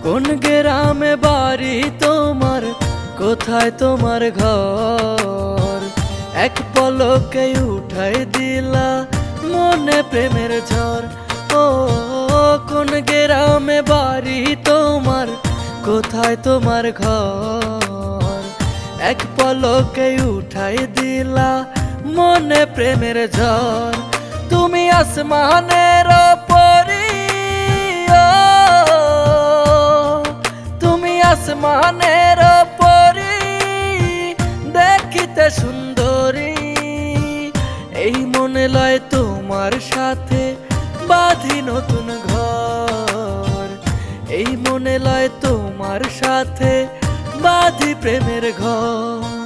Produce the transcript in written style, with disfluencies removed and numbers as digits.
কোন গ্রামে বাড়ি তোমার, কোথায় তোমার ঘর? এক পলকে উঠাই দিলা মনে প্রেমের ঝড়। ও কোন গ্রামে বাড়ি তোমার, কোথায় তোমার ঘর? এক পলকে উঠাই দিলা মনে প্রেমের ঝড়। তুমি আসমানের পরি, তুমি আসমানের পরি, দেখিতে সুন্দরী। এই মনে লয় তোমার সাথে বাঁধি নতুন ঘর। এই মনে লয় তোমার সাথে বাঁধি প্রেমের ঘর।